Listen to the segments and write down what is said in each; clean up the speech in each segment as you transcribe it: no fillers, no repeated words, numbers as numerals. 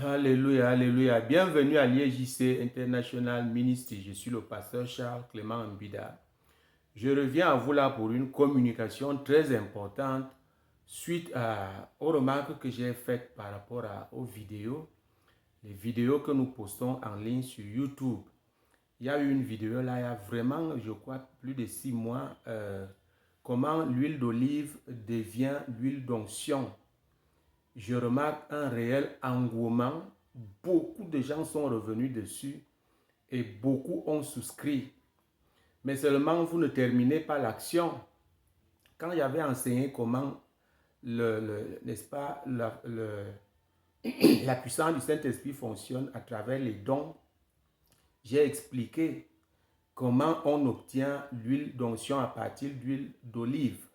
Alléluia, alléluia. Bienvenue à l'IEJC International Ministry. Je suis le pasteur Charles Clément Mbida. Je reviens à vous là pour une communication très importante suite aux remarques que j'ai faites par rapport aux vidéos, les vidéos que nous postons en ligne sur YouTube. Il y a eu une vidéo là, il y a vraiment, je crois, plus de 6 mois, comment l'huile d'olive devient l'huile d'onction. Je remarque un réel engouement. Beaucoup de gens sont revenus dessus et beaucoup ont souscrit. Mais seulement vous ne terminez pas l'action. Quand j'avais enseigné comment n'est-ce pas, la puissance du Saint-Esprit fonctionne à travers les dons, j'ai expliqué comment on obtient l'huile d'onction à partir d'huile d'olive.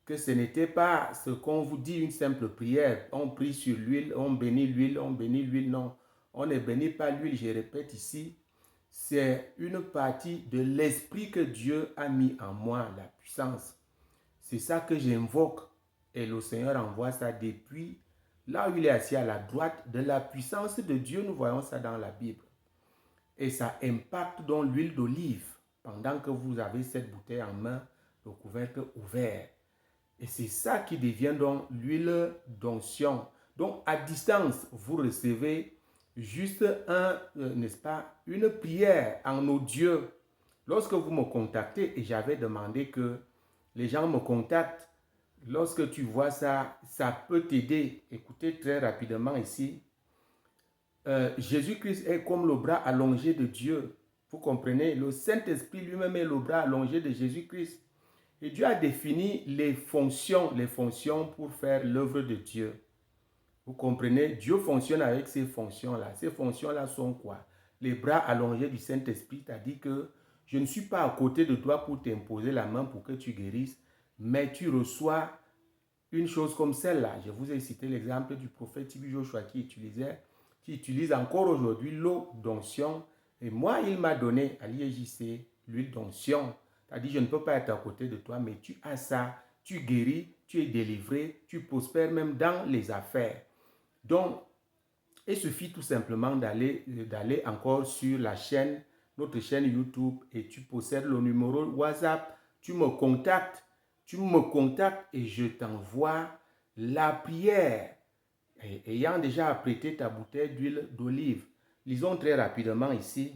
Que ce n'était pas ce qu'on vous dit, une simple prière. On prie sur l'huile, on bénit l'huile, on bénit l'huile. Non, on ne bénit pas l'huile, je répète ici. C'est une partie de l'esprit que Dieu a mis en moi, la puissance. C'est ça que j'invoque. Et le Seigneur envoie ça depuis là où il est assis à la droite de la puissance de Dieu. Nous voyons ça dans la Bible. Et ça impacte dans l'huile d'olive. Pendant que vous avez cette bouteille en main, le couvercle ouvert. Et c'est ça qui devient donc l'huile d'onction. Donc, à distance, vous recevez juste n'est-ce pas, une prière en audio. Lorsque vous me contactez, et j'avais demandé que les gens me contactent, lorsque tu vois ça, ça peut t'aider. Écoutez très rapidement ici. Jésus-Christ est comme le bras allongé de Dieu. Vous comprenez? Le Saint-Esprit lui-même est le bras allongé de Jésus-Christ. Et Dieu a défini les fonctions pour faire l'œuvre de Dieu. Vous comprenez? Dieu fonctionne avec ces fonctions-là. Ces fonctions-là sont quoi? Les bras allongés du Saint-Esprit, c'est-à-dire que je ne suis pas à côté de toi pour t'imposer la main pour que tu guérisses, mais tu reçois une chose comme celle-là. Je vous ai cité l'exemple du prophète Tibi Joshua qui utilise encore aujourd'hui l'eau d'onction. Et moi, il m'a donné à l'IEJC l'huile d'onction. C'est-à-dire, je ne peux pas être à côté de toi, mais tu as ça, tu guéris, tu es délivré, tu prospères même dans les affaires. Donc, il suffit tout simplement d'aller encore sur la chaîne, notre chaîne YouTube, et tu possèdes le numéro WhatsApp, tu me contactes et je t'envoie la prière. Et ayant déjà apprêté ta bouteille d'huile d'olive, lisons très rapidement ici.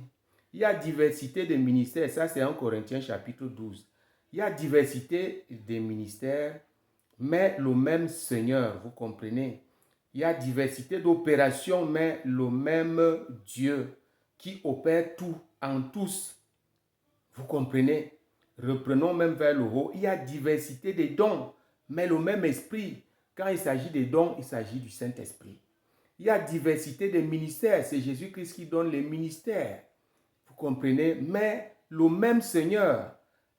Il y a diversité de ministères, ça c'est 1 Corinthiens chapitre 12. Il y a diversité des ministères, mais le même Seigneur, vous comprenez. Il y a diversité d'opérations, mais le même Dieu qui opère tout en tous. Vous comprenez. Reprenons même vers le haut. Il y a diversité des dons, mais le même esprit. Quand il s'agit des dons, il s'agit du Saint-Esprit. Il y a diversité des ministères, c'est Jésus-Christ qui donne les ministères. Vous comprenez? Mais le même Seigneur.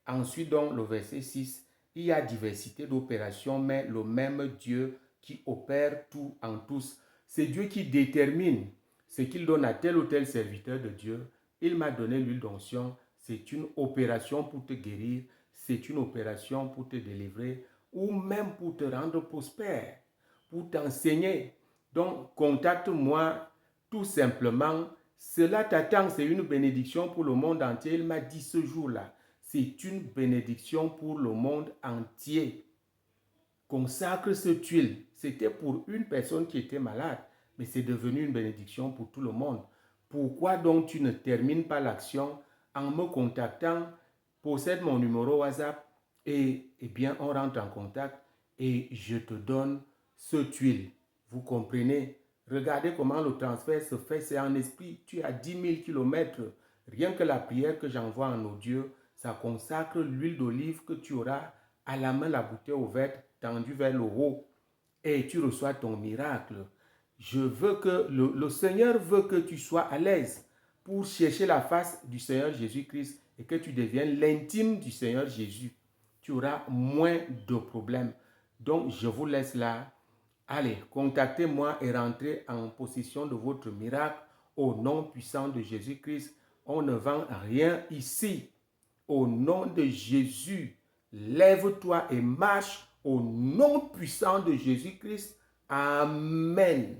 Ensuite, donc, le verset 6, il y a diversité d'opérations, mais le même Dieu qui opère tout en tous. C'est Dieu qui détermine ce qu'il donne à tel ou tel serviteur de Dieu. Il m'a donné l'huile d'onction. C'est une opération pour te guérir. C'est une opération pour te délivrer ou même pour te rendre prospère, pour t'enseigner. Donc, contacte-moi tout simplement. Cela t'attend, c'est une bénédiction pour le monde entier. Il m'a dit ce jour-là, c'est une bénédiction pour le monde entier. Consacre cette huile. C'était pour une personne qui était malade, mais c'est devenu une bénédiction pour tout le monde. Pourquoi donc tu ne termines pas l'action en me contactant? Possède mon numéro WhatsApp et bien on rentre en contact et je te donne cette huile. Vous comprenez? Regardez comment le transfert se fait, c'est en esprit. Tu es à 10 000 km. Rien que la prière que j'envoie en audio, ça consacre l'huile d'olive que tu auras à la main, la bouteille ouverte, tendue vers le haut. Et tu reçois ton miracle. Je veux que le Seigneur veut que tu sois à l'aise pour chercher la face du Seigneur Jésus-Christ et que tu deviennes l'intime du Seigneur Jésus. Tu auras moins de problèmes. Donc, je vous laisse là. Allez, contactez-moi et rentrez en possession de votre miracle au nom puissant de Jésus-Christ. On ne vend rien ici. Au nom de Jésus, lève-toi et marche au nom puissant de Jésus-Christ. Amen.